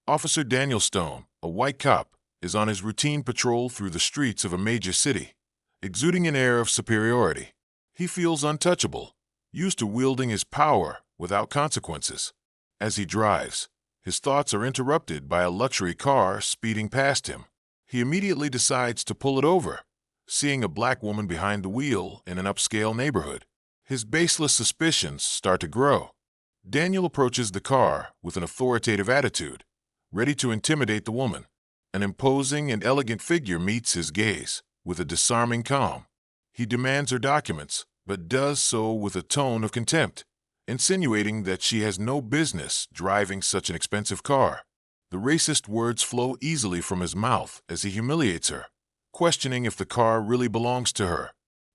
Officer Daniel Stone, a white cop, is on his routine patrol through the streets of a major city, exuding an air of superiority. He feels untouchable, used to wielding his power without consequences. As he drives, his thoughts are interrupted by a luxury car speeding past him. He immediately decides to pull it over, seeing a black woman behind the wheel in an upscale neighborhood. His baseless suspicions start to grow. Daniel approaches the car with an authoritative attitude, ready to intimidate the woman. An imposing and elegant figure meets his gaze with a disarming calm. He demands her documents, but does so with a tone of contempt, insinuating that she has no business driving such an expensive car. The racist words flow easily from his mouth as he humiliates her, questioning if the car really belongs to her.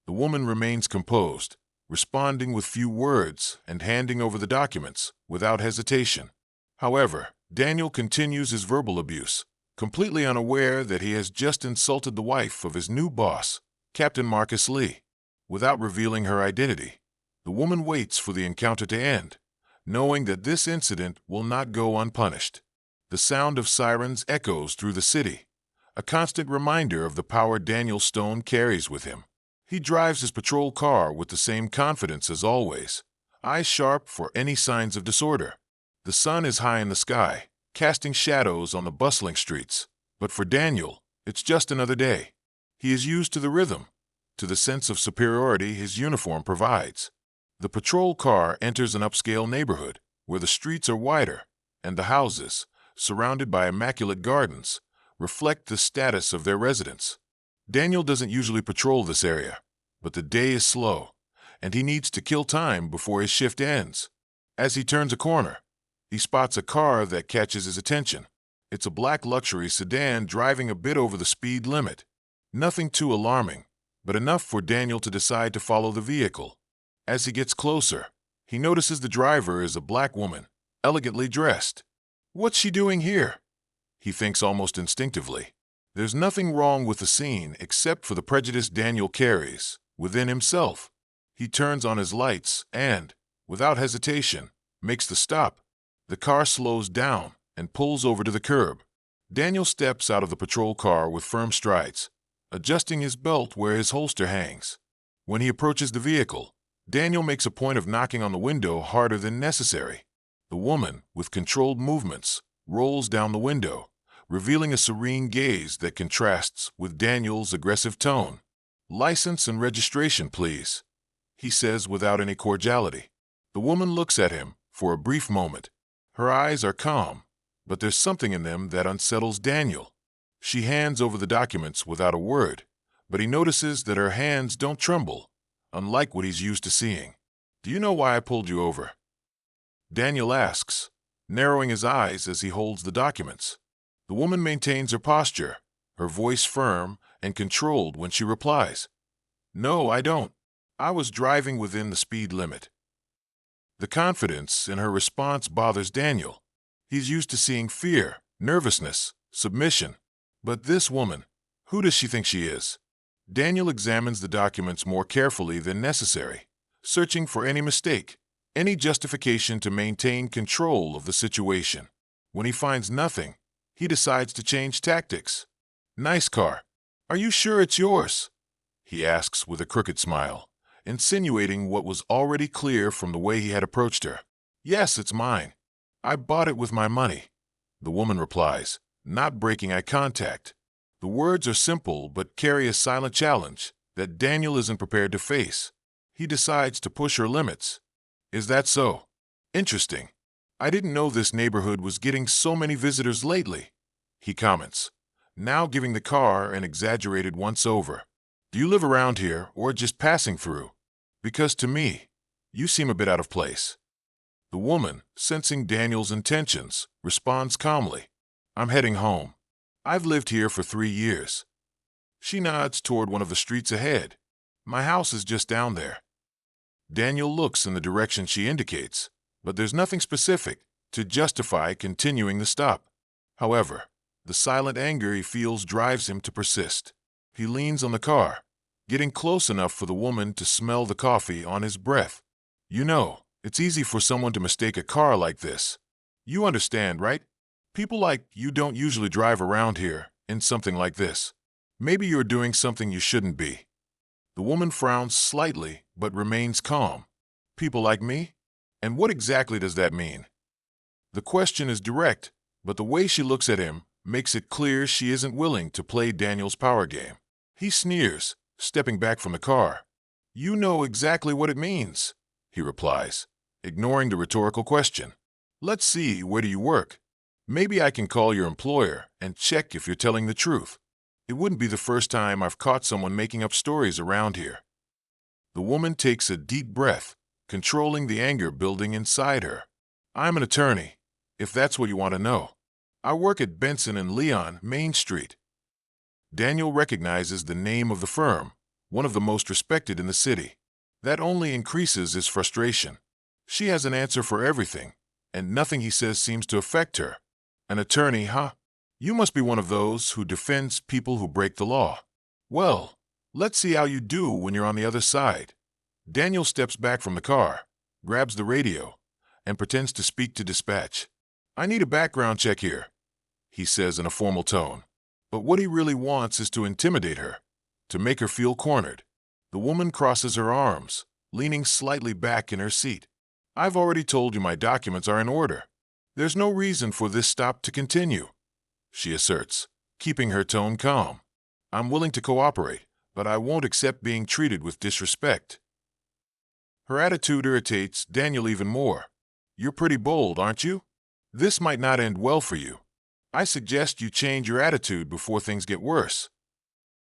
The woman remains composed, responding with few words and handing over the documents without hesitation. However, Daniel continues his verbal abuse, completely unaware that he has just insulted the wife of his new boss, Captain Marcus Lee. Without revealing her identity, the woman waits for the encounter to end, knowing that this incident will not go unpunished. The sound of sirens echoes through the city, a constant reminder of the power Daniel Stone carries with him. He drives his patrol car with the same confidence as always, eyes sharp for any signs of disorder. The sun is high in the sky, casting shadows on the bustling streets. But for Daniel, it's just another day. He is used to the rhythm, to the sense of superiority his uniform provides. The patrol car enters an upscale neighborhood where the streets are wider and the houses, surrounded by immaculate gardens, reflect the status of their residents. Daniel doesn't usually patrol this area, but the day is slow, and he needs to kill time before his shift ends. As he turns a corner, he spots a car that catches his attention. It's a black luxury sedan driving a bit over the speed limit. Nothing too alarming, but enough for Daniel to decide to follow the vehicle. As he gets closer, he notices the driver is a black woman, elegantly dressed. What's she doing here? He thinks almost instinctively. There's nothing wrong with the scene except for the prejudice Daniel carries within himself. He turns on his lights and, without hesitation, makes the stop. The car slows down and pulls over to the curb. Daniel steps out of the patrol car with firm strides, adjusting his belt where his holster hangs. When he approaches the vehicle, Daniel makes a point of knocking on the window harder than necessary. The woman, with controlled movements, rolls down the window, revealing a serene gaze that contrasts with Daniel's aggressive tone. "License and registration, please," he says without any cordiality. The woman looks at him for a brief moment. Her eyes are calm, but there's something in them that unsettles Daniel. She hands over the documents without a word, but he notices that her hands don't tremble, unlike what he's used to seeing. "Do you know why I pulled you over?" Daniel asks, narrowing his eyes as he holds the documents. The woman maintains her posture, her voice firm and controlled when she replies, "No, I don't. I was driving within the speed limit." The confidence in her response bothers Daniel. He's used to seeing fear, nervousness, submission. But this woman, who does she think she is? Daniel examines the documents more carefully than necessary, searching for any mistake, any justification to maintain control of the situation. When he finds nothing, he decides to change tactics. "Nice car. Are you sure it's yours?" he asks with a crooked smile, insinuating what was already clear from the way he had approached her. "Yes, it's mine. I bought it with my money," the woman replies, not breaking eye contact. The words are simple but carry a silent challenge that Daniel isn't prepared to face. He decides to push her limits. "Is that so? Interesting. I didn't know this neighborhood was getting so many visitors lately," he comments, now giving the car an exaggerated once-over. "Do you live around here or just passing through? Because to me, you seem a bit out of place." The woman, sensing Daniel's intentions, responds calmly, "I'm heading home. I've lived here for 3 years." She nods toward one of the streets ahead. "My house is just down there." Daniel looks in the direction she indicates, but there's nothing specific to justify continuing the stop. However, the silent anger he feels drives him to persist. He leans on the car, getting close enough for the woman to smell the coffee on his breath. "You know, it's easy for someone to mistake a car like this. You understand, right?" People like you don't usually drive around here in something like this. Maybe you're doing something you shouldn't be." The woman frowns slightly but remains calm. "People like me? And what exactly does that mean?" The question is direct, but the way she looks at him makes it clear she isn't willing to play Daniel's power game. He sneers, stepping back from the car. "You know exactly what it means," he replies, ignoring the rhetorical question. "Let's see, where do you work? Maybe I can call your employer and check if you're telling the truth. It wouldn't be the first time I've caught someone making up stories around here." The woman takes a deep breath, controlling the anger building inside her. "I'm an attorney, if that's what you want to know. I work at Benson and Leon, Main Street." Daniel recognizes the name of the firm, one of the most respected in the city. That only increases his frustration. She has an answer for everything, and nothing he says seems to affect her. "An attorney, huh? You must be one of those who defends people who break the law. Well, let's see how you do when you're on the other side." Daniel steps back from the car, grabs the radio, and pretends to speak to dispatch. "I need a background check here," he says in a formal tone. But what he really wants is to intimidate her, to make her feel cornered. The woman crosses her arms, leaning slightly back in her seat. "I've already told you my documents are in order. There's no reason for this stop to continue," she asserts, keeping her tone calm. "I'm willing to cooperate, but I won't accept being treated with disrespect." Her attitude irritates Daniel even more. "You're pretty bold, aren't you? This might not end well for you. I suggest you change your attitude before things get worse."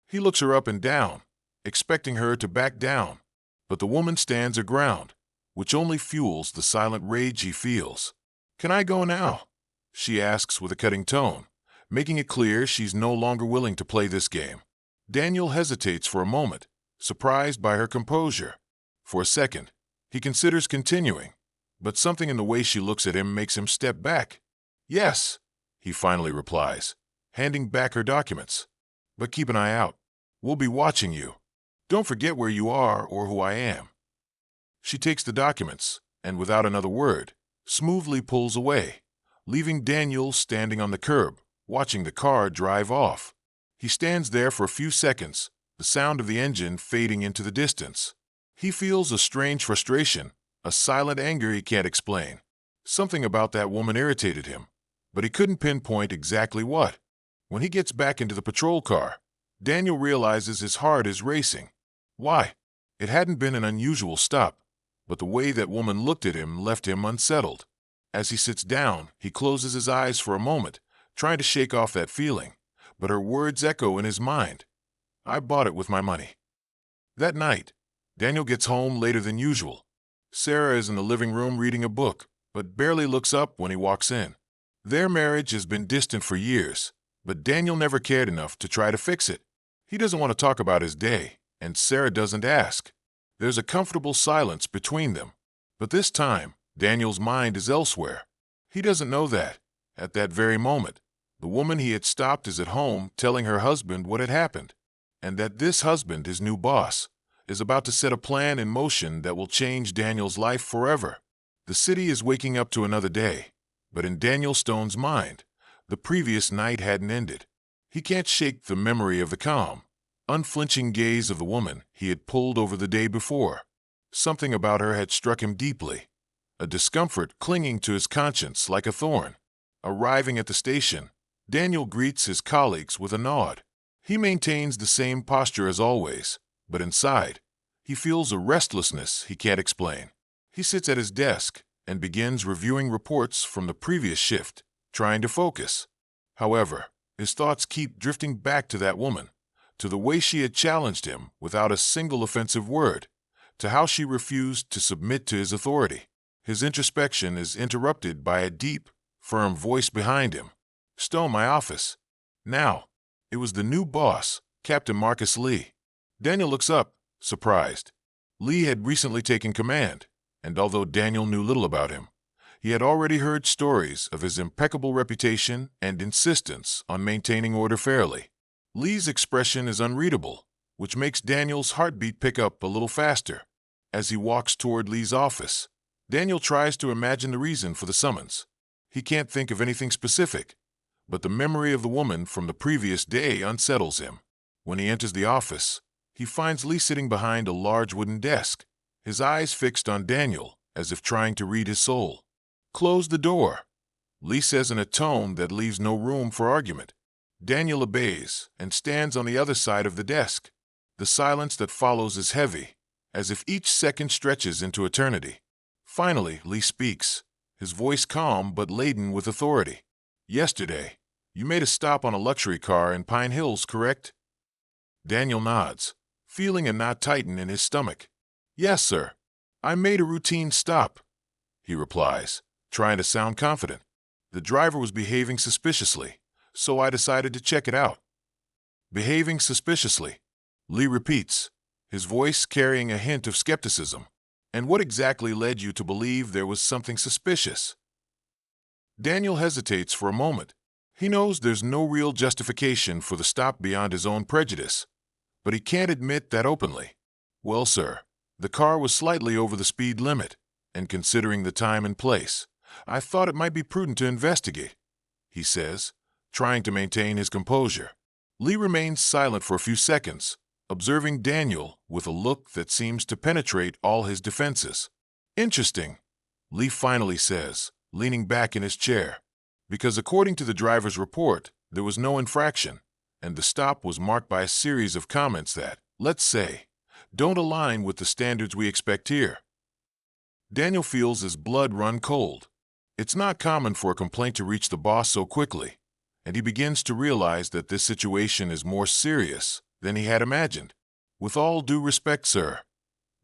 He looks her up and down, expecting her to back down, but the woman stands her ground, which only fuels the silent rage he feels. "Can I go now?" she asks with a cutting tone, making it clear she's no longer willing to play this game. Daniel hesitates for a moment, surprised by her composure. For a second, he considers continuing, but something in the way she looks at him makes him step back. "Yes," he finally replies, handing back her documents. "But keep an eye out. We'll be watching you. Don't forget where you are or who I am." She takes the documents, and without another word, smoothly pulls away, leaving Daniel standing on the curb, watching the car drive off. He stands there for a few seconds, the sound of the engine fading into the distance. He feels a strange frustration, a silent anger he can't explain. Something about that woman irritated him, but he couldn't pinpoint exactly what. When he gets back into the patrol car, Daniel realizes his heart is racing. Why? It hadn't been an unusual stop, but the way that woman looked at him left him unsettled. As he sits down, he closes his eyes for a moment, trying to shake off that feeling, but her words echo in his mind. "I bought it with my money." That night, Daniel gets home later than usual. Sarah is in the living room reading a book, but barely looks up when he walks in. Their marriage has been distant for years, but Daniel never cared enough to try to fix it. He doesn't want to talk about his day, and Sarah doesn't ask. There's a comfortable silence between them, but this time, Daniel's mind is elsewhere. He doesn't know that, at that very moment, the woman he had stopped is at home telling her husband what had happened, and that this husband, his new boss, is about to set a plan in motion that will change Daniel's life forever. The city is waking up to another day, but in Daniel Stone's mind, the previous night hadn't ended. He can't shake the memory of the calm, unflinching gaze of the woman he had pulled over the day before. Something about her had struck him deeply, a discomfort clinging to his conscience like a thorn. Arriving at the station, Daniel greets his colleagues with a nod. He maintains the same posture as always, but inside, he feels a restlessness he can't explain. He sits at his desk and begins reviewing reports from the previous shift, trying to focus. However, his thoughts keep drifting back to that woman, to the way she had challenged him without a single offensive word, to how she refused to submit to his authority. His introspection is interrupted by a deep, firm voice behind him. "Stone, my office." Now, it was the new boss, Captain Marcus Lee. Daniel looks up, surprised. Lee had recently taken command, and although Daniel knew little about him, he had already heard stories of his impeccable reputation and insistence on maintaining order fairly. Lee's expression is unreadable, which makes Daniel's heartbeat pick up a little faster. As he walks toward Lee's office, Daniel tries to imagine the reason for the summons. He can't think of anything specific, but the memory of the woman from the previous day unsettles him. When he enters the office, he finds Lee sitting behind a large wooden desk, his eyes fixed on Daniel, as if trying to read his soul. "Close the door," Lee says in a tone that leaves no room for argument. Daniel obeys and stands on the other side of the desk. The silence that follows is heavy, as if each second stretches into eternity. Finally, Lee speaks, his voice calm but laden with authority. "Yesterday, you made a stop on a luxury car in Pine Hills, correct?" Daniel nods, feeling a knot tighten in his stomach. "Yes, sir. I made a routine stop," he replies, trying to sound confident. "The driver was behaving suspiciously, so I decided to check it out." "Behaving suspiciously," Lee repeats, his voice carrying a hint of skepticism. "And what exactly led you to believe there was something suspicious?" Daniel hesitates for a moment. He knows there's no real justification for the stop beyond his own prejudice, but he can't admit that openly. "Well, sir, the car was slightly over the speed limit, and considering the time and place, I thought it might be prudent to investigate," he says, trying to maintain his composure. Lee remains silent for a few seconds, observing Daniel with a look that seems to penetrate all his defenses. "Interesting," Lee finally says, leaning back in his chair, "because according to the driver's report, there was no infraction, and the stop was marked by a series of comments that, let's say, don't align with the standards we expect here." Daniel feels his blood run cold. It's not common for a complaint to reach the boss so quickly, and he begins to realize that this situation is more serious than he had imagined. "With all due respect, sir,"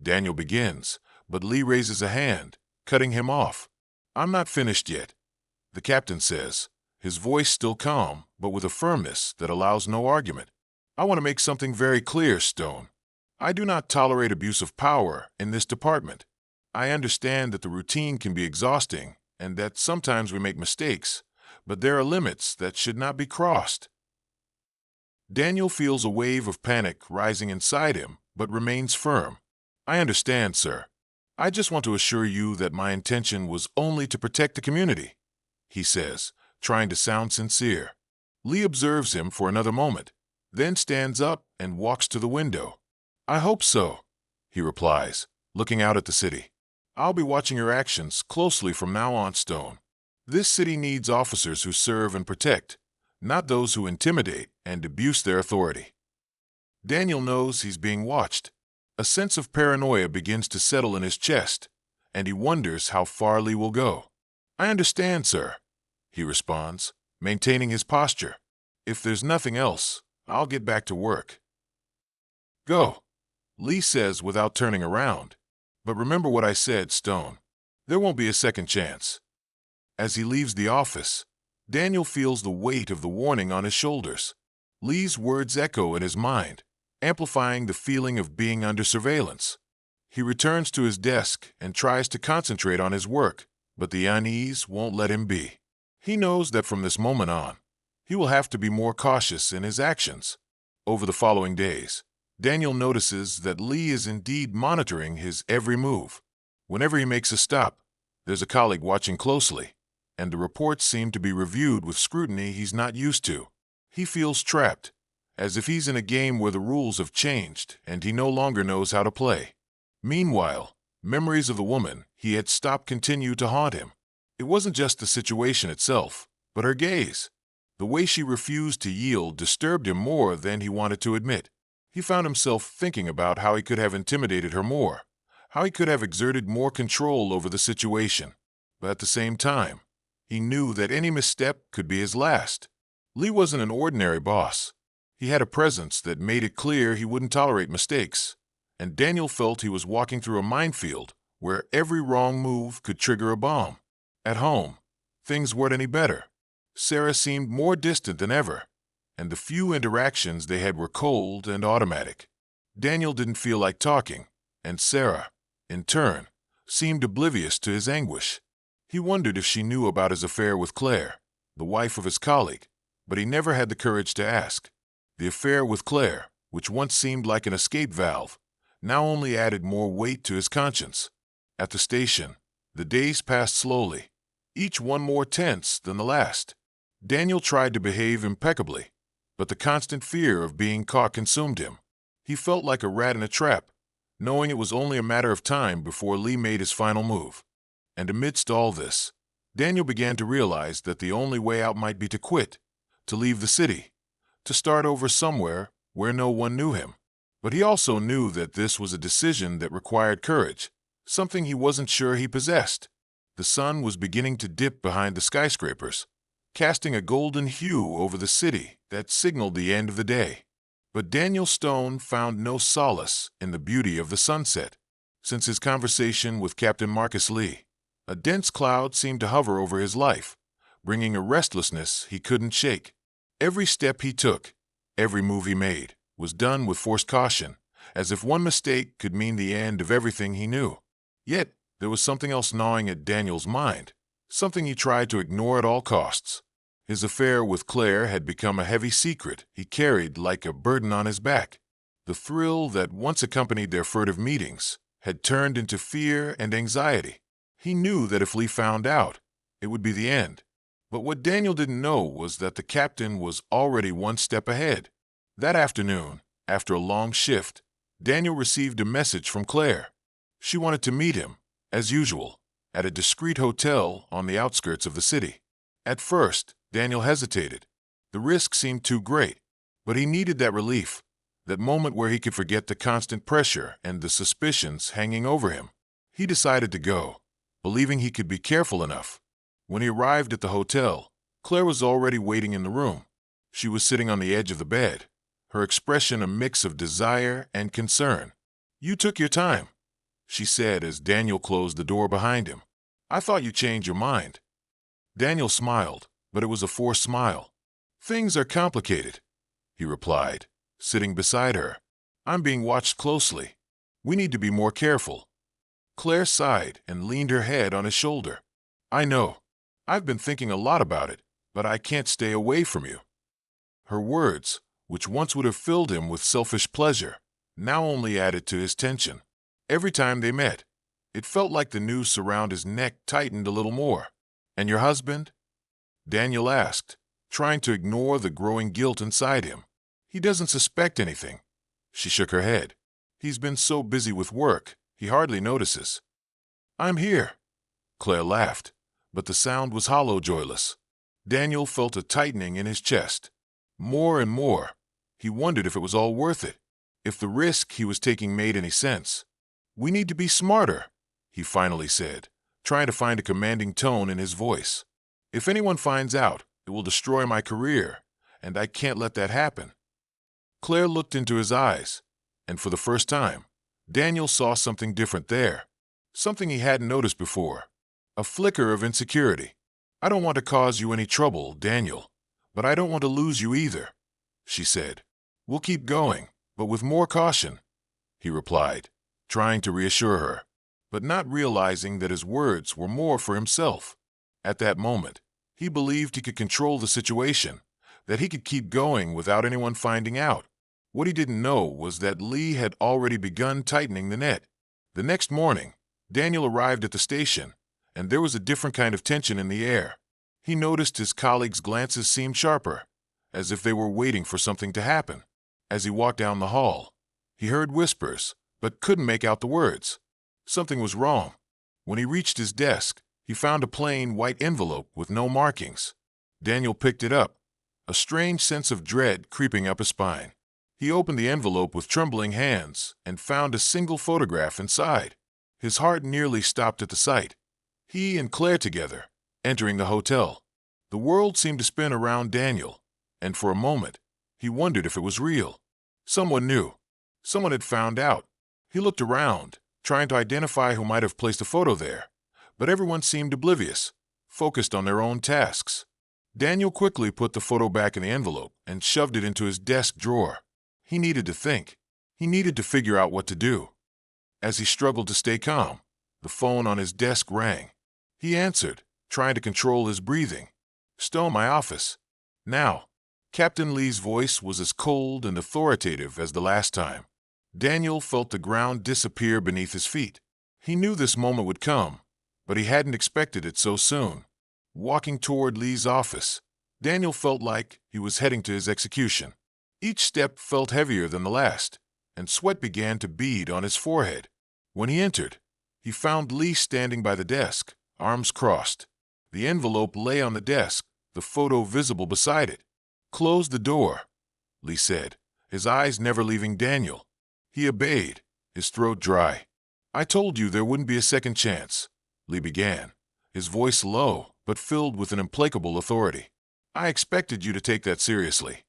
Daniel begins, but Lee raises a hand, cutting him off. "I'm not finished yet," the captain says, his voice still calm, but with a firmness that allows no argument. "I want to make something very clear, Stone. I do not tolerate abuse of power in this department. I understand that the routine can be exhausting and that sometimes we make mistakes, but there are limits that should not be crossed." Daniel feels a wave of panic rising inside him, but remains firm. "I understand, sir. I just want to assure you that my intention was only to protect the community," he says, trying to sound sincere. Lee observes him for another moment, then stands up and walks to the window. "I hope so," he replies, looking out at the city. "I'll be watching your actions closely from now on, Stone. This city needs officers who serve and protect, not those who intimidate and abuse their authority." Daniel knows he's being watched. A sense of paranoia begins to settle in his chest, and he wonders how far Lee will go. "I understand, sir," he responds, maintaining his posture. "If there's nothing else, I'll get back to work." "Go," Lee says without turning around. "But remember what I said, Stone. There won't be a second chance." As he leaves the office, Daniel feels the weight of the warning on his shoulders. Lee's words echo in his mind, amplifying the feeling of being under surveillance. He returns to his desk and tries to concentrate on his work, but the unease won't let him be. He knows that from this moment on, he will have to be more cautious in his actions. Over the following days, Daniel notices that Lee is indeed monitoring his every move. Whenever he makes a stop, there's a colleague watching closely, and the reports seem to be reviewed with scrutiny he's not used to. He feels trapped, as if he's in a game where the rules have changed and he no longer knows how to play. Meanwhile, memories of the woman he had stopped continue to haunt him. It wasn't just the situation itself, but her gaze. The way she refused to yield disturbed him more than he wanted to admit. He found himself thinking about how he could have intimidated her more, how he could have exerted more control over the situation. But at the same time, he knew that any misstep could be his last. Lee wasn't an ordinary boss. He had a presence that made it clear he wouldn't tolerate mistakes, and Daniel felt he was walking through a minefield where every wrong move could trigger a bomb. At home, things weren't any better. Sarah seemed more distant than ever, and the few interactions they had were cold and automatic. Daniel didn't feel like talking, and Sarah, in turn, seemed oblivious to his anguish. He wondered if she knew about his affair with Claire, the wife of his colleague, but he never had the courage to ask. The affair with Claire, which once seemed like an escape valve, now only added more weight to his conscience. At the station, the days passed slowly. each one more tense than the last. Daniel tried to behave impeccably, but the constant fear of being caught consumed him. He felt like a rat in a trap, knowing it was only a matter of time before Lee made his final move. And amidst all this, Daniel began to realize that the only way out might be to quit, to leave the city, to start over somewhere where no one knew him. But he also knew that this was a decision that required courage, something he wasn't sure he possessed. The sun was beginning to dip behind the skyscrapers, casting a golden hue over the city that signaled the end of the day. But Daniel Stone found no solace in the beauty of the sunset. Since his conversation with Captain Marcus Lee, a dense cloud seemed to hover over his life, bringing a restlessness he couldn't shake. Every step he took, every move he made, was done with forced caution, as if one mistake could mean the end of everything he knew. Yet, there was something else gnawing at Daniel's mind, something he tried to ignore at all costs. His affair with Claire had become a heavy secret he carried like a burden on his back. The thrill that once accompanied their furtive meetings had turned into fear and anxiety. He knew that if Lee found out, it would be the end. But what Daniel didn't know was that the captain was already one step ahead. That afternoon, after a long shift, Daniel received a message from Claire. She wanted to meet him, as usual, at a discreet hotel on the outskirts of the city. At first, Daniel hesitated. The risk seemed too great, but he needed that relief, that moment where he could forget the constant pressure and the suspicions hanging over him. He decided to go, believing he could be careful enough. When he arrived at the hotel, Claire was already waiting in the room. She was sitting on the edge of the bed, her expression a mix of desire and concern. "You took your time," she said as Daniel closed the door behind him. "I thought you changed your mind." Daniel smiled, but it was a forced smile. "Things are complicated," he replied, sitting beside her. "I'm being watched closely. We need to be more careful." Claire sighed and leaned her head on his shoulder. "I know. I've been thinking a lot about it, but I can't stay away from you." Her words, which once would have filled him with selfish pleasure, now only added to his tension. Every time they met, it felt like the noose around his neck tightened a little more. "And your husband?" Daniel asked, trying to ignore the growing guilt inside him. "He doesn't suspect anything." She shook her head. "He's been so busy with work, he hardly notices." "I'm here." Claire laughed, but the sound was hollow, joyless. Daniel felt a tightening in his chest. More and more, he wondered if it was all worth it, if the risk he was taking made any sense. "We need to be smarter," he finally said, trying to find a commanding tone in his voice. "If anyone finds out, it will destroy my career, and I can't let that happen." Claire looked into his eyes, and for the first time, Daniel saw something different there, something he hadn't noticed before, a flicker of insecurity. "I don't want to cause you any trouble, Daniel, but I don't want to lose you either," she said. "We'll keep going, but with more caution," he replied, trying to reassure her, but not realizing that his words were more for himself. At that moment, he believed he could control the situation, that he could keep going without anyone finding out. What he didn't know was that Lee had already begun tightening the net. The next morning, Daniel arrived at the station, and there was a different kind of tension in the air. He noticed his colleagues' glances seemed sharper, as if they were waiting for something to happen. As he walked down the hall, he heard whispers, but couldn't make out the words. Something was wrong. When he reached his desk, he found a plain white envelope with no markings. Daniel picked it up, a strange sense of dread creeping up his spine. He opened the envelope with trembling hands and found a single photograph inside. His heart nearly stopped at the sight. He and Claire together, entering the hotel. The world seemed to spin around Daniel, and for a moment, he wondered if it was real. Someone knew. Someone had found out. He looked around, trying to identify who might have placed a photo there, but everyone seemed oblivious, focused on their own tasks. Daniel quickly put the photo back in the envelope and shoved it into his desk drawer. He needed to think. He needed to figure out what to do. As he struggled to stay calm, the phone on his desk rang. He answered, trying to control his breathing. "Stone, my office." "Now." Captain Lee's voice was as cold and authoritative as the last time. Daniel felt the ground disappear beneath his feet. He knew this moment would come, but he hadn't expected it so soon. Walking toward Lee's office, Daniel felt like he was heading to his execution. Each step felt heavier than the last, and sweat began to bead on his forehead. When he entered, he found Lee standing by the desk, arms crossed. The envelope lay on the desk, the photo visible beside it. "Close the door," Lee said, his eyes never leaving Daniel. He obeyed, his throat dry. "I told you there wouldn't be a second chance," Lee began, his voice low but filled with an implacable authority. "I expected you to take that seriously."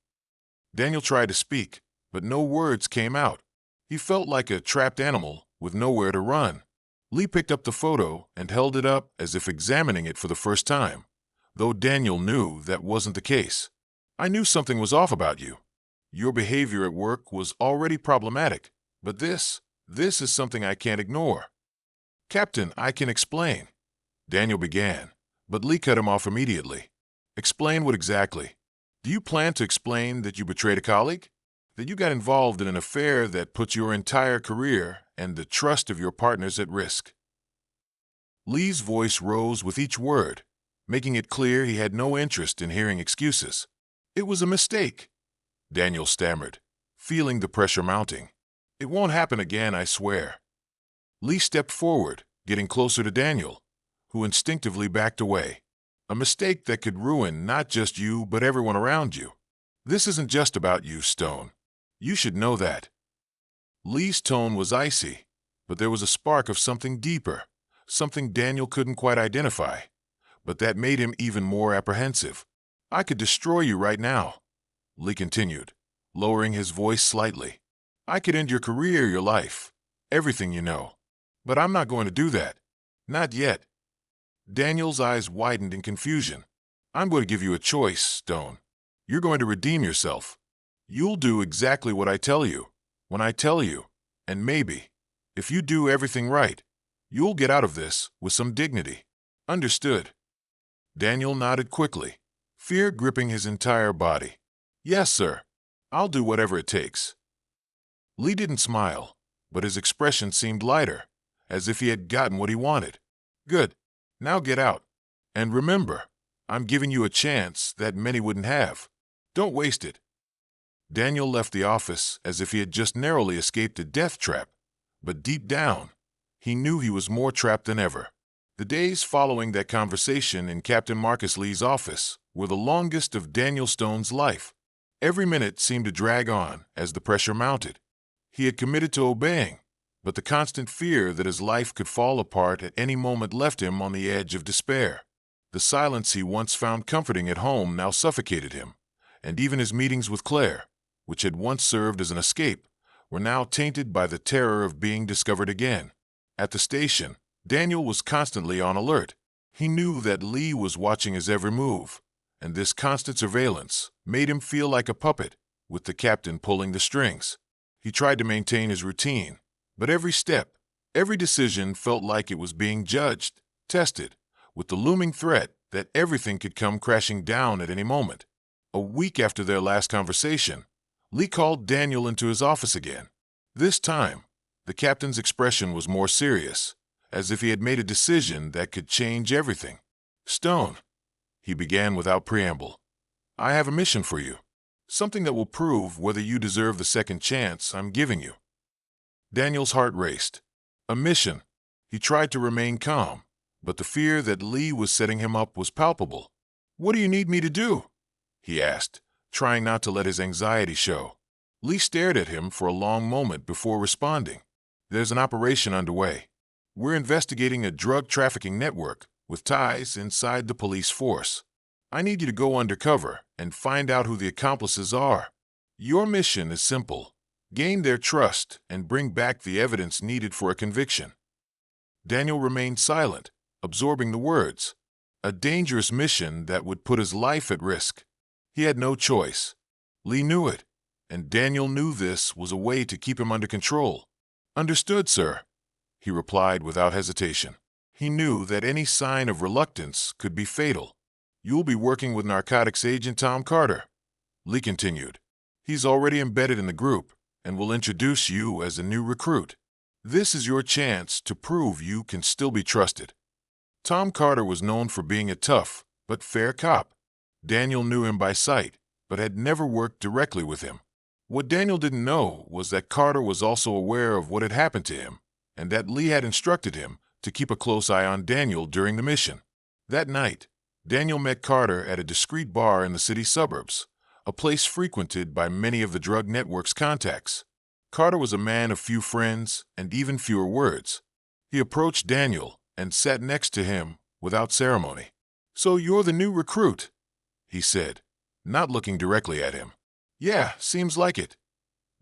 Daniel tried to speak, but no words came out. He felt like a trapped animal with nowhere to run. Lee picked up the photo and held it up as if examining it for the first time, though Daniel knew that wasn't the case. "I knew something was off about you. Your behavior at work was already problematic, but this is something I can't ignore." "Captain, I can explain," Daniel began, but Lee cut him off immediately. "Explain what exactly? Do you plan to explain that you betrayed a colleague? That you got involved in an affair that puts your entire career and the trust of your partners at risk?" Lee's voice rose with each word, making it clear he had no interest in hearing excuses. "It was a mistake," Daniel stammered, feeling the pressure mounting. "It won't happen again, I swear." Lee stepped forward, getting closer to Daniel, who instinctively backed away. "A mistake that could ruin not just you, but everyone around you. This isn't just about you, Stone. You should know that." Lee's tone was icy, but there was a spark of something deeper, something Daniel couldn't quite identify, but that made him even more apprehensive. "I could destroy you right now," Lee continued, lowering his voice slightly. "I could end your career, your life, everything you know. But I'm not going to do that. Not yet." Daniel's eyes widened in confusion. "I'm going to give you a choice, Stone. You're going to redeem yourself. You'll do exactly what I tell you, when I tell you, and maybe, if you do everything right, you'll get out of this with some dignity. Understood?" Daniel nodded quickly, fear gripping his entire body. "Yes, sir. I'll do whatever it takes." Lee didn't smile, but his expression seemed lighter, as if he had gotten what he wanted. "Good. Now get out. And remember, I'm giving you a chance that many wouldn't have. Don't waste it." Daniel left the office as if he had just narrowly escaped a death trap, but deep down, he knew he was more trapped than ever. The days following that conversation in Captain Marcus Lee's office were the longest of Daniel Stone's life. Every minute seemed to drag on as the pressure mounted. He had committed to obeying, but the constant fear that his life could fall apart at any moment left him on the edge of despair. The silence he once found comforting at home now suffocated him, and even his meetings with Claire, which had once served as an escape, were now tainted by the terror of being discovered again. At the station, Daniel was constantly on alert. He knew that Lee was watching his every move, and this constant surveillance made him feel like a puppet, with the captain pulling the strings. He tried to maintain his routine, but every step, every decision felt like it was being judged, tested, with the looming threat that everything could come crashing down at any moment. A week after their last conversation, Lee called Daniel into his office again. This time, the captain's expression was more serious, as if he had made a decision that could change everything. "Stone," he began without preamble, "I have a mission for you. Something that will prove whether you deserve the second chance I'm giving you." Daniel's heart raced. A mission. He tried to remain calm, but the fear that Lee was setting him up was palpable. "What do you need me to do?" he asked, trying not to let his anxiety show. Lee stared at him for a long moment before responding. "There's an operation underway. We're investigating a drug trafficking network with ties inside the police force. I need you to go undercover and find out who the accomplices are. Your mission is simple: gain their trust and bring back the evidence needed for a conviction." Daniel remained silent, absorbing the words. A dangerous mission that would put his life at risk. He had no choice. Lee knew it, and Daniel knew this was a way to keep him under control. "Understood, sir," he replied without hesitation. He knew that any sign of reluctance could be fatal. "You'll be working with narcotics agent Tom Carter," Lee continued. "He's already embedded in the group and will introduce you as a new recruit. This is your chance to prove you can still be trusted." Tom Carter was known for being a tough, but fair cop. Daniel knew him by sight, but had never worked directly with him. What Daniel didn't know was that Carter was also aware of what had happened to him, and that Lee had instructed him to keep a close eye on Daniel during the mission. That night, Daniel met Carter at a discreet bar in the city suburbs, a place frequented by many of the drug network's contacts. Carter was a man of few friends and even fewer words. He approached Daniel and sat next to him without ceremony. "So you're the new recruit," he said, not looking directly at him. "Yeah, seems like it,"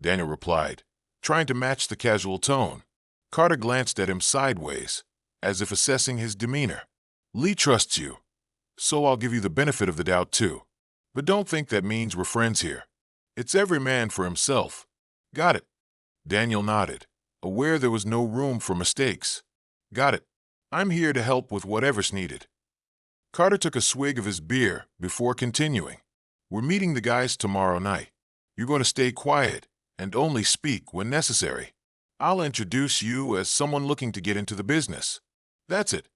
Daniel replied, trying to match the casual tone. Carter glanced at him sideways, as if assessing his demeanor. "Lee trusts you, so I'll give you the benefit of the doubt too. But don't think that means we're friends here. It's every man for himself. Got it?" Daniel nodded, aware there was no room for mistakes. "Got it. I'm here to help with whatever's needed." Carter took a swig of his beer before continuing. "We're meeting the guys tomorrow night. You're going to stay quiet and only speak when necessary. I'll introduce you as someone looking to get into the business. That's it."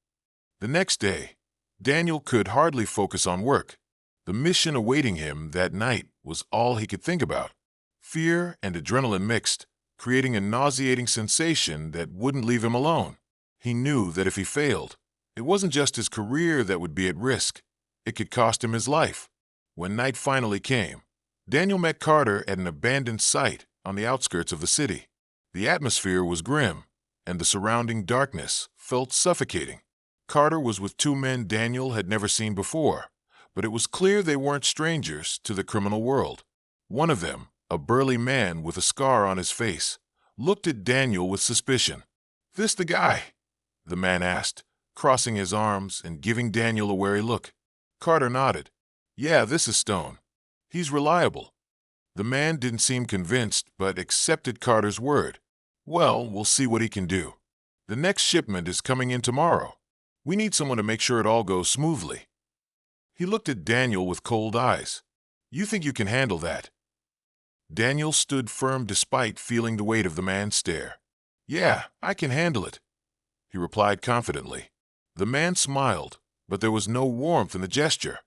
The next day, Daniel could hardly focus on work. The mission awaiting him that night was all he could think about. Fear and adrenaline mixed, creating a nauseating sensation that wouldn't leave him alone. He knew that if he failed, it wasn't just his career that would be at risk. It could cost him his life. When night finally came, Daniel met Carter at an abandoned site on the outskirts of the city. The atmosphere was grim, and the surrounding darkness felt suffocating. Carter was with two men Daniel had never seen before, but it was clear they weren't strangers to the criminal world. One of them, a burly man with a scar on his face, looked at Daniel with suspicion. "This the guy?" the man asked, crossing his arms and giving Daniel a wary look. Carter nodded. "Yeah, this is Stone. He's reliable." The man didn't seem convinced, but accepted Carter's word. "Well, we'll see what he can do. The next shipment is coming in tomorrow. We need someone to make sure it all goes smoothly." He looked at Daniel with cold eyes. "You think you can handle that?" Daniel stood firm despite feeling the weight of the man's stare. "Yeah, I can handle it," he replied confidently. The man smiled, but there was no warmth in the gesture.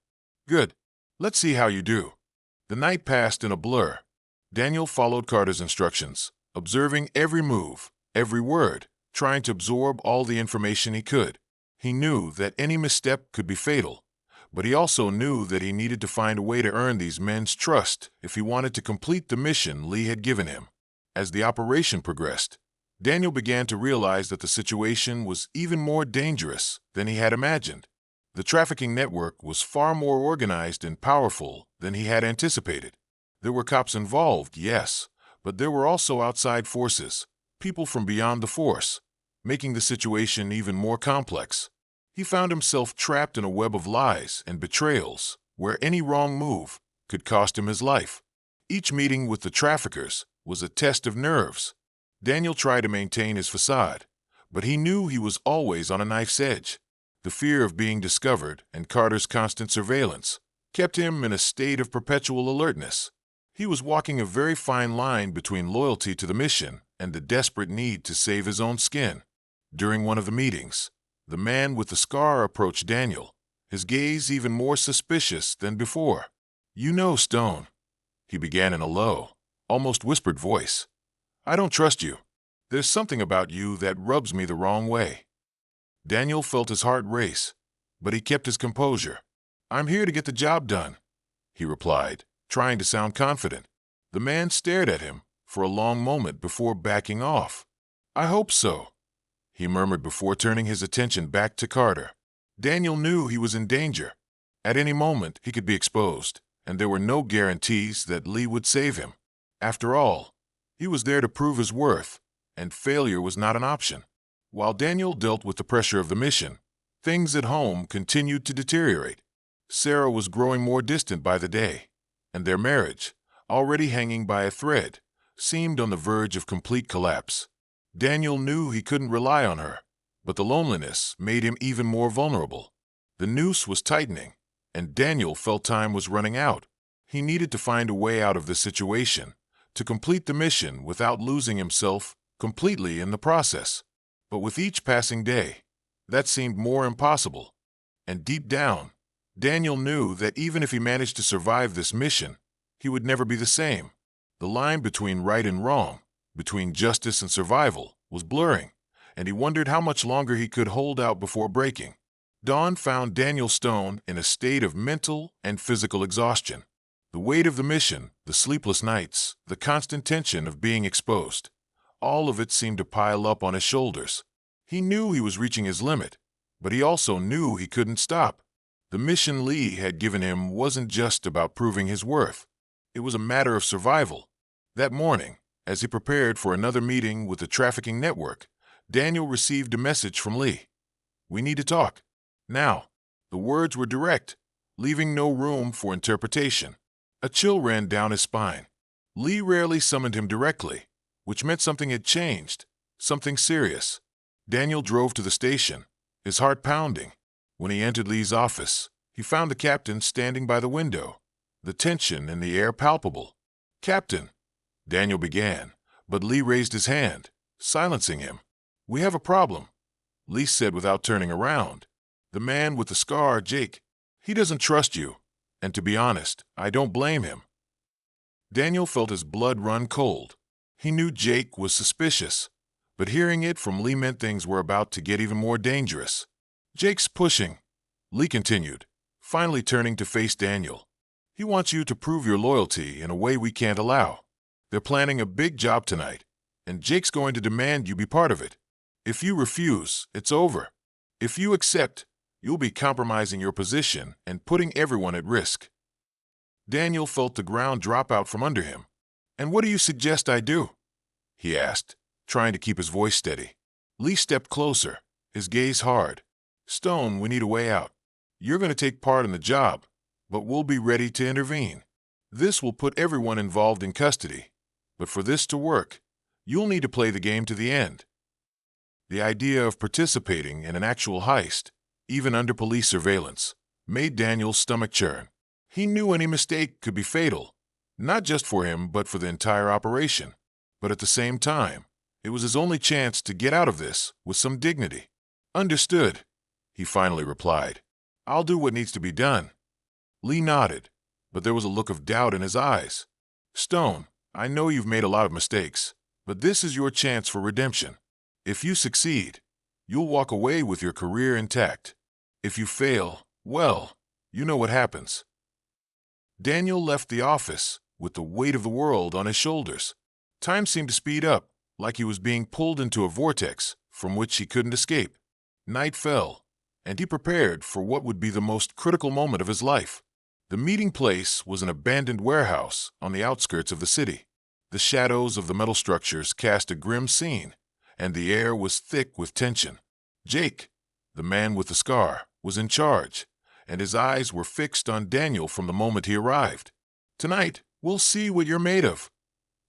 "Good. Let's see how you do." The night passed in a blur. Daniel followed Carter's instructions, observing every move, every word, trying to absorb all the information he could. He knew that any misstep could be fatal, but he also knew that he needed to find a way to earn these men's trust if he wanted to complete the mission Lee had given him. As the operation progressed, Daniel began to realize that the situation was even more dangerous than he had imagined. The trafficking network was far more organized and powerful than he had anticipated. There were cops involved, yes, but there were also outside forces, people from beyond the force, making the situation even more complex. He found himself trapped in a web of lies and betrayals, where any wrong move could cost him his life. Each meeting with the traffickers was a test of nerves. Daniel tried to maintain his facade, but he knew he was always on a knife's edge. The fear of being discovered and Carter's constant surveillance kept him in a state of perpetual alertness. He was walking a very fine line between loyalty to the mission and the desperate need to save his own skin. During one of the meetings, the man with the scar approached Daniel, his gaze even more suspicious than before. "You know, Stone," he began in a low, almost whispered voice, "I don't trust you. There's something about you that rubs me the wrong way." Daniel felt his heart race, but he kept his composure. "I'm here to get the job done," he replied, trying to sound confident. The man stared at him for a long moment before backing off. "I hope so," he murmured before turning his attention back to Carter. Daniel knew he was in danger. At any moment, he could be exposed, and there were no guarantees that Lee would save him. After all, he was there to prove his worth, and failure was not an option. While Daniel dealt with the pressure of the mission, things at home continued to deteriorate. Sarah was growing more distant by the day, and their marriage, already hanging by a thread, seemed on the verge of complete collapse. Daniel knew he couldn't rely on her, but the loneliness made him even more vulnerable. The noose was tightening, and Daniel felt time was running out. He needed to find a way out of this situation, to complete the mission without losing himself completely in the process. But with each passing day, that seemed more impossible. And deep down, Daniel knew that even if he managed to survive this mission, he would never be the same. The line between right and wrong, between justice and survival, was blurring, and he wondered how much longer he could hold out before breaking. Dawn found Daniel Stone in a state of mental and physical exhaustion. The weight of the mission, the sleepless nights, the constant tension of being exposed, all of it seemed to pile up on his shoulders. He knew he was reaching his limit, but he also knew he couldn't stop. The mission Lee had given him wasn't just about proving his worth. It was a matter of survival. That morning, as he prepared for another meeting with the trafficking network, Daniel received a message from Lee. "We need to talk. Now." The words were direct, leaving no room for interpretation. A chill ran down his spine. Lee rarely summoned him directly, which meant something had changed, something serious. Daniel drove to the station, his heart pounding. When he entered Lee's office, he found the captain standing by the window, the tension in the air palpable. "Captain," Daniel began, but Lee raised his hand, silencing him. "We have a problem," Lee said without turning around. "The man with the scar, Jake, he doesn't trust you, and to be honest, I don't blame him." Daniel felt his blood run cold. He knew Jake was suspicious, but hearing it from Lee meant things were about to get even more dangerous. "Jake's pushing," Lee continued, finally turning to face Daniel. "He wants you to prove your loyalty in a way we can't allow. They're planning a big job tonight, and Jake's going to demand you be part of it. If you refuse, it's over. If you accept, you'll be compromising your position and putting everyone at risk." Daniel felt the ground drop out from under him. "And what do you suggest I do?" he asked, trying to keep his voice steady. Lee stepped closer, his gaze hard. "Stone, we need a way out. You're going to take part in the job, but we'll be ready to intervene. This will put everyone involved in custody. But for this to work, you'll need to play the game to the end." The idea of participating in an actual heist, even under police surveillance, made Daniel's stomach churn. He knew any mistake could be fatal, not just for him but for the entire operation. But at the same time, it was his only chance to get out of this with some dignity. "Understood," he finally replied. "I'll do what needs to be done." Lee nodded, but there was a look of doubt in his eyes. "Stone, I know you've made a lot of mistakes, but this is your chance for redemption. If you succeed, you'll walk away with your career intact. If you fail, well, you know what happens." Daniel left the office with the weight of the world on his shoulders. Time seemed to speed up, like he was being pulled into a vortex from which he couldn't escape. Night fell, and he prepared for what would be the most critical moment of his life. The meeting place was an abandoned warehouse on the outskirts of the city. The shadows of the metal structures cast a grim scene, and the air was thick with tension. Jake, the man with the scar, was in charge, and his eyes were fixed on Daniel from the moment he arrived. "Tonight, we'll see what you're made of,"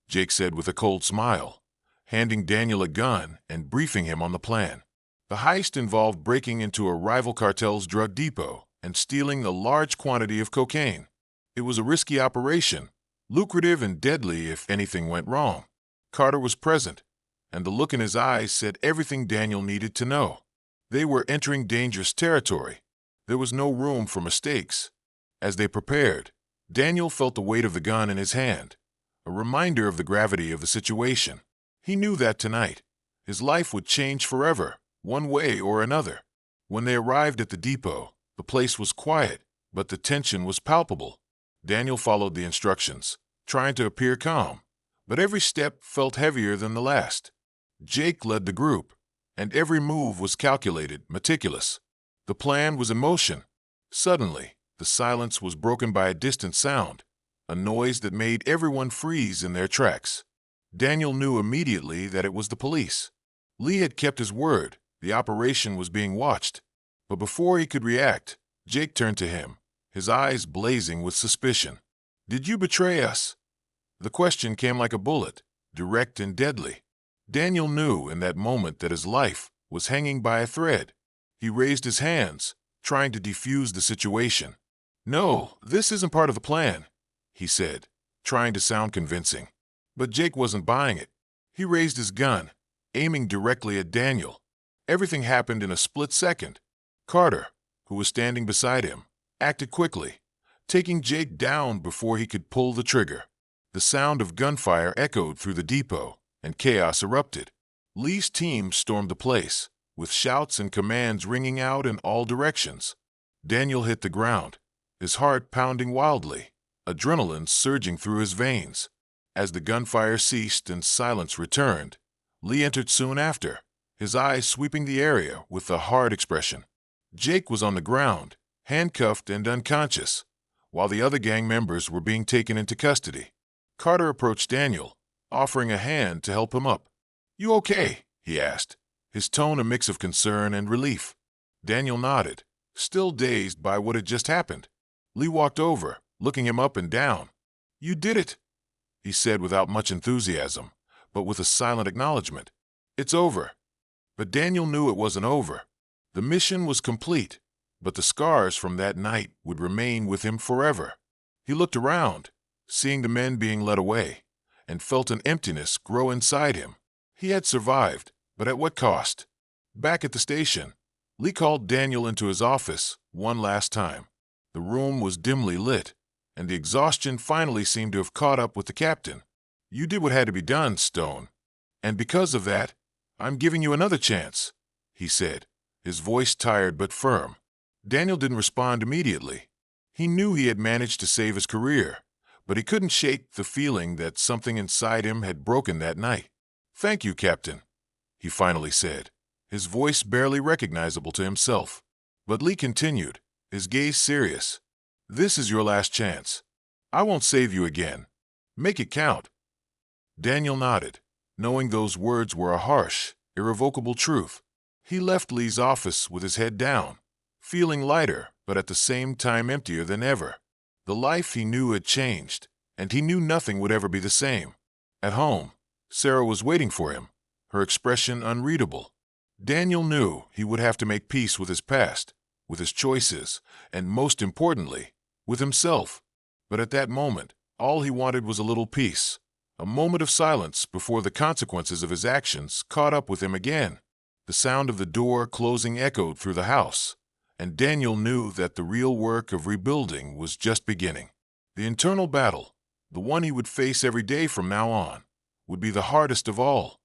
Jake said with a cold smile, handing Daniel a gun and briefing him on the plan. The heist involved breaking into a rival cartel's drug depot and stealing a large quantity of cocaine. It was a risky operation, lucrative and deadly if anything went wrong. Carter was present, and the look in his eyes said everything Daniel needed to know. They were entering dangerous territory. There was no room for mistakes. As they prepared, Daniel felt the weight of the gun in his hand, a reminder of the gravity of the situation. He knew that tonight, his life would change forever, one way or another. When they arrived at the depot, the place was quiet, but the tension was palpable. Daniel followed the instructions, trying to appear calm, but every step felt heavier than the last. Jake led the group, and every move was calculated, meticulous. The plan was in motion. Suddenly, the silence was broken by a distant sound, a noise that made everyone freeze in their tracks. Daniel knew immediately that it was the police. Lee had kept his word. The operation was being watched. But before he could react, Jake turned to him, his eyes blazing with suspicion. "Did you betray us?" The question came like a bullet, direct and deadly. Daniel knew in that moment that his life was hanging by a thread. He raised his hands, trying to defuse the situation. "No, this isn't part of the plan," he said, trying to sound convincing. But Jake wasn't buying it. He raised his gun, aiming directly at Daniel. Everything happened in a split second. Carter, who was standing beside him, acted quickly, taking Jake down before he could pull the trigger. The sound of gunfire echoed through the depot, and chaos erupted. Lee's team stormed the place, with shouts and commands ringing out in all directions. Daniel hit the ground, his heart pounding wildly, adrenaline surging through his veins. As the gunfire ceased and silence returned, Lee entered soon after, his eyes sweeping the area with a hard expression. Jake was on the ground, handcuffed and unconscious, while the other gang members were being taken into custody. Carter approached Daniel, offering a hand to help him up. "You okay?" he asked, his tone a mix of concern and relief. Daniel nodded, still dazed by what had just happened. Lee walked over, looking him up and down. "You did it," he said without much enthusiasm, but with a silent acknowledgement. "It's over." But Daniel knew it wasn't over. The mission was complete, but the scars from that night would remain with him forever. He looked around, seeing the men being led away, and felt an emptiness grow inside him. He had survived, but at what cost? Back at the station, Lee called Daniel into his office one last time. The room was dimly lit, and the exhaustion finally seemed to have caught up with the captain. "You did what had to be done, Stone. And because of that, I'm giving you another chance," he said, his voice tired but firm. Daniel didn't respond immediately. He knew he had managed to save his career, but he couldn't shake the feeling that something inside him had broken that night. "Thank you, Captain," he finally said, his voice barely recognizable to himself. But Lee continued, his gaze serious. "This is your last chance. I won't save you again. Make it count." Daniel nodded, knowing those words were a harsh, irrevocable truth. He left Lee's office with his head down, feeling lighter but at the same time emptier than ever. The life he knew had changed, and he knew nothing would ever be the same. At home, Sarah was waiting for him, her expression unreadable. Daniel knew he would have to make peace with his past, with his choices, and most importantly, with himself. But at that moment, all he wanted was a little peace, a moment of silence before the consequences of his actions caught up with him again. The sound of the door closing echoed through the house, and Daniel knew that the real work of rebuilding was just beginning. The internal battle, the one he would face every day from now on, would be the hardest of all.